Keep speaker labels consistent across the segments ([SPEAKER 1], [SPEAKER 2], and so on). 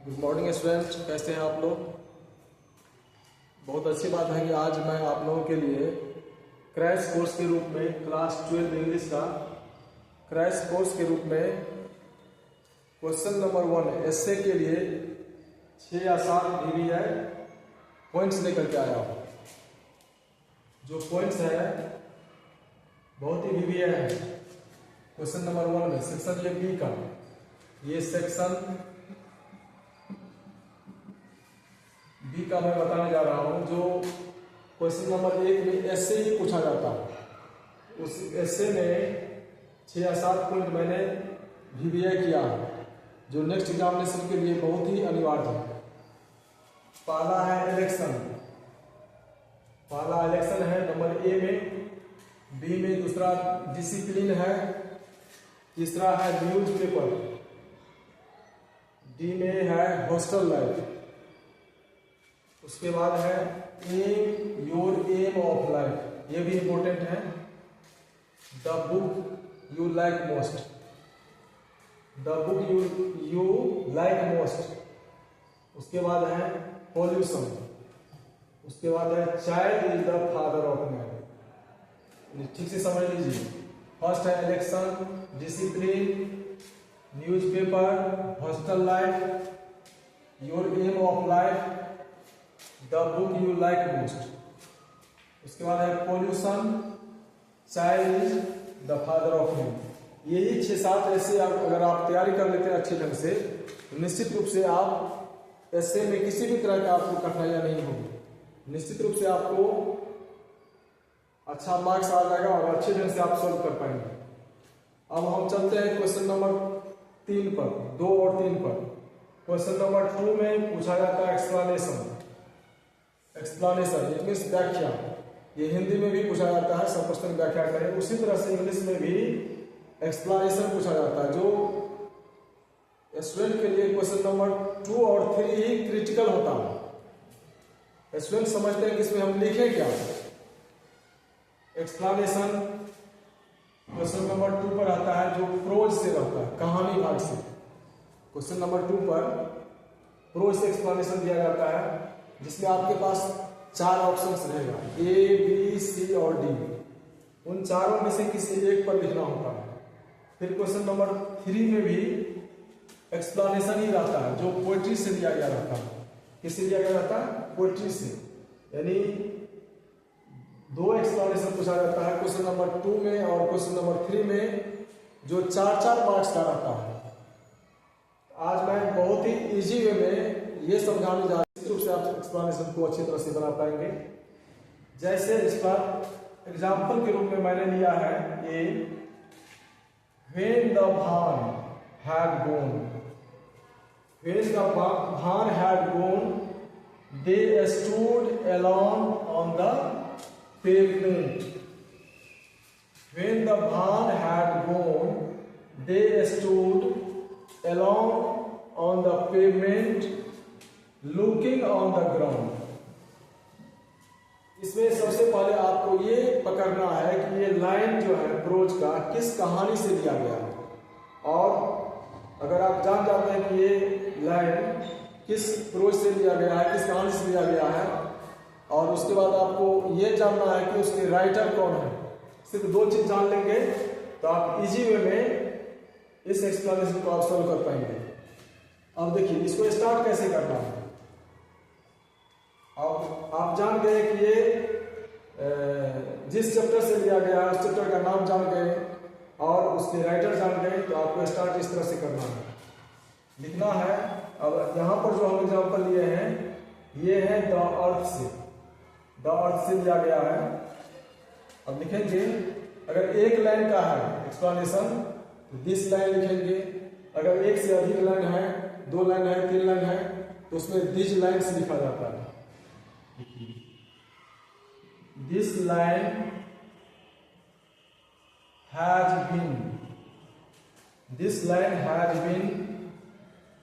[SPEAKER 1] Good morning student, कैसे हैं आप लोग। बहुत अच्छी बात है कि आज मैं आप लोगों के लिए क्रैश कोर्स के रूप में क्लास 12 इंग्लिश का क्रैश कोर्स के रूप में क्वेश्चन नंबर 1 एस्से के लिए 6 या 7 VBI पॉइंट्स लेकर के आया हूँ। जो पॉइंट्स है बहुत ही VBI है। क्वेश्चन नंबर 1 में सेक्शन ये बी का, ये सेक्शन बी का मैं बताने जा रहा हूँ। जो क्वेश्चन नंबर 1 में एस्से ही पूछा जाता है, उस एस्से में 6 या 7 पॉइंट मैंने VBI किया है, जो नेक्स्ट एग्जामिनेशन के लिए बहुत ही अनिवार्य है। पहला है इलेक्शन, पहला इलेक्शन है नंबर ए में। बी में दूसरा डिसिप्लिन है, तीसरा है न्यूज़पेपर। डी में है हॉस्टल लाइफ। उसके बाद है aim, your aim of life, ये भी इंपॉर्टेंट है। The book you like most, the book you like most. उसके बाद है पॉल्यूशन। उसके बाद है child is the father of man. ठीक से समझ लीजिए। फर्स्ट है election, discipline, newspaper, hostel life, your aim of life, the book you like most. उसके बाद है pollution, child is the father of man. यही 6-7 ऐसे अगर आप तैयारी कर लेते हैं अच्छे ढंग से, तो निश्चित रूप से आप ऐसे में किसी भी तरह का आपको कठिनाइयां नहीं होगी। निश्चित रूप से आपको अच्छा मार्क्स आ जाएगा और अच्छे ढंग से आप सॉल्व कर पाएंगे। अब हम चलते हैं क्वेश्चन नंबर 3 पर, 2 और 3 पर। क्वेश्चन नंबर 2 में पूछा जाता है एक्सप्लेनेशन। एक्सप्लेनेशन इट मीन्स व्याख्या। ये हिंदी में भी पूछा जाता है, सब क्वेश्चन व्याख्या करें। उसी तरह से इंग्लिश में भी एक्सप्लेनेशन पूछा जाता है, जो स्टूडेंट के लिए क्वेश्चन नंबर 2 और 3 ही क्रिटिकल होता है। स्टूडेंट समझते हैं कि इसमें हम लिखें क्या। एक्सप्लेनेशन क्वेश्चन नंबर 2 पर आता है, जो प्रोज से रहता है, कहानी भाग से। क्वेश्चन नंबर 2 पर प्रोज से एक्सप्लेनेशन दिया जाता है, जिसमें आपके पास 4 ऑप्शंस रहेगा, ए, बी, सी और डी। उन चारों में से किसी एक पर लिखना होता है। फिर क्वेश्चन नंबर 3 में भी एक्सप्लेनेशन ही रहता है, जो पोएट्री से लिया गया रहता है। किससे लिया गया रहता है? पोएट्री से। यानी 2 एक्सप्लेनेशन पूछा जाता है क्वेश्चन नंबर 2 में और क्वेश्चन नंबर 3 में, जो 4-4 मार्क्स का रहता है। आज मैं बहुत ही इजी वे में ये समझाने जा रहा हूं, रूप से आप एक्सप्लेनेशन को अच्छी तरह से बना पाएंगे। जैसे इस पर एग्जाम्पल के रूप में मैंने लिया है ये, when the Bhan had gone, when the Bhan had gone, they stood alone on the pavement. When the Bhan had gone, they stood alone on the pavement, looking on the ground. इसमें सबसे पहले आपको ये पकड़ना है कि ये line जो है प्रोज का किस कहानी से लिया गया है। और अगर आप जान जाते हैं कि ये लाइन किस प्रोज से लिया गया है, किस कहानी से लिया गया है, और उसके बाद आपको ये जानना है कि उसके राइटर कौन है। सिर्फ 2 चीज जान लेंगे तो आप इजी वे में इस एक्सप्लेनेशन को आप सॉल्व कर पाएंगे। अब देखिए इसको स्टार्ट कैसे करना है। अब आप जान गए कि ये जिस चैप्टर से लिया गया है उस चैप्टर का नाम जान गए और उसके राइटर जान गए, तो आपको स्टार्ट इस तरह से करना है, लिखना है। अब यहाँ पर जो हम एग्जाम्पल लिए हैं, ये है द अर्थ से, द अर्थ से लिया गया है। अब लिखेंगे, अगर एक लाइन का है एक्सप्लेनेशन तो दिस लाइन लिखेंगे। अगर एक से अधिक लाइन है, 2 लाइन है, 3 लाइन है, तो उसमें दिस लाइन से लिखा जाता है। This line has been, this line has been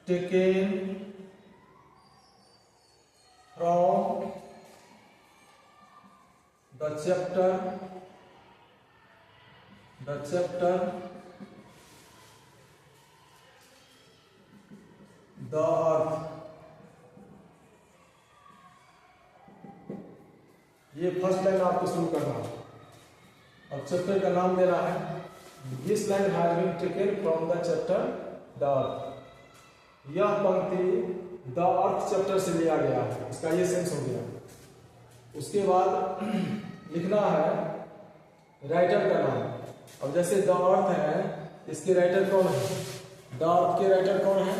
[SPEAKER 1] taken from the chapter the earth, ये फर्स्ट लाइन आपको शुरू करना है। अब चैप्टर का नाम देना है, this line has been taken from the chapter the earth. यह पंक्ति द अर्थ चैप्टर से लिया गया है, इसका ये सेंस हो गया। उसके बाद लिखना है राइटर का नाम। अब जैसे द अर्थ है, इसके राइटर कौन है? द अर्थ के राइटर कौन है?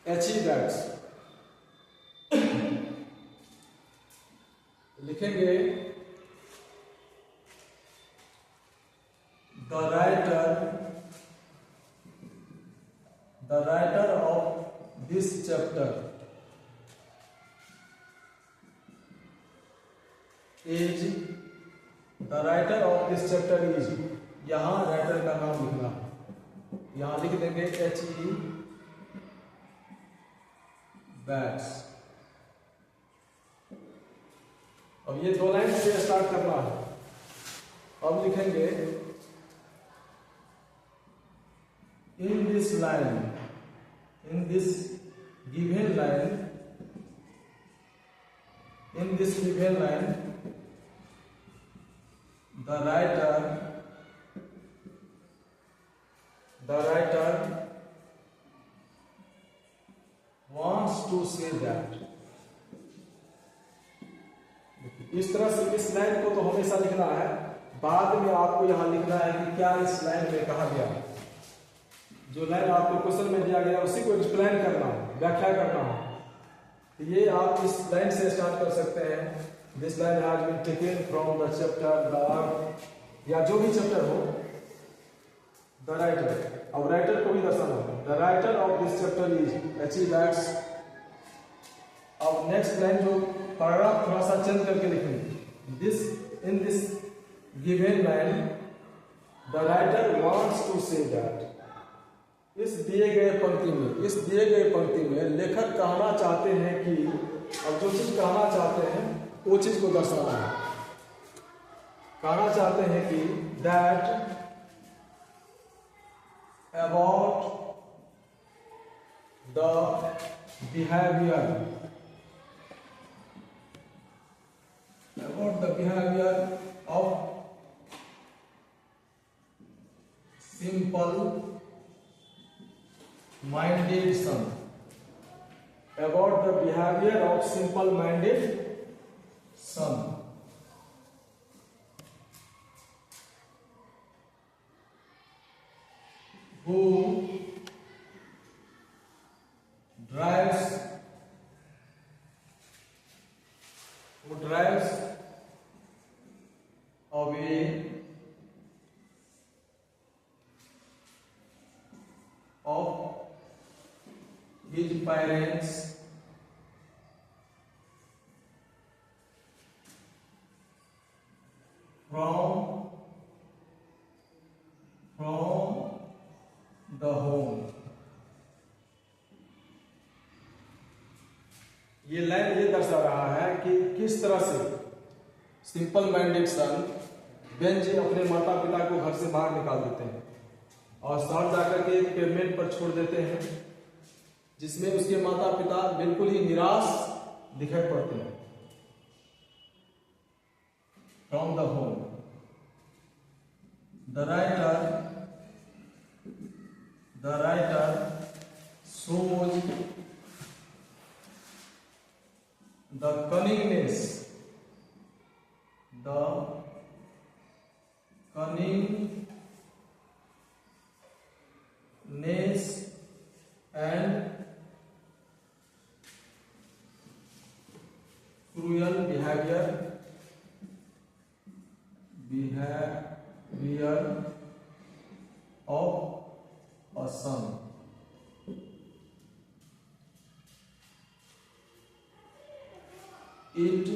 [SPEAKER 1] H.E. Wells। लिखेंगे the writer of this chapter is, the writer of this chapter is, यहां राइटर का नाम लिखना है, यहां लिख देंगे H.E. Wells। अब ये दो लाइन से स्टार्ट करना है। अब लिखेंगे in this line, in this given line, in this given line the writer wants to say that। इस तरह से इस लाइन को तो हमेशा लिखना है, बाद में आपको यहां लिखना है कि क्या इस लाइन में कहा गया। जो लाइन आपको क्वेश्चन में दिया गया उसी को एक्सप्लेन करना है, व्याख्या करना है। तो ये आप इस लाइन से स्टार्ट कर सकते हैं, this line has been taken from the chapter the earth, या जो भी चैप्टर हो, द राइटर। अब राइटर को भी दर्शाना है, the writer of this chapter is H.E. Wells। अब नेक्स्ट लाइन जो पैराग्राफ थोड़ा सा चेंज करके लिखेंगे, this in this given line the writer wants to say that. इस दिए गए पंक्ति में लेखक कहना चाहते हैं कि, अब जो चीज कहना चाहते हैं वो चीज को दर्शाना है। कहना चाहते हैं कि that about the behavior of simple minded son, about the behavior of simple minded son who drives away of his parents from the home। ये लाइन ये दर्शा रहा है कि किस तरह से सिंपल माइंडेड सन बेन जी अपने माता पिता को घर से बाहर निकाल देते हैं और शहर जाकर के एक पेमेंट पर छोड़ देते हैं, जिसमें उसके माता पिता बिल्कुल ही निराश दिखाई पड़ते हैं। From the home, the writer shows the cunningness and cruel behavior of a son। It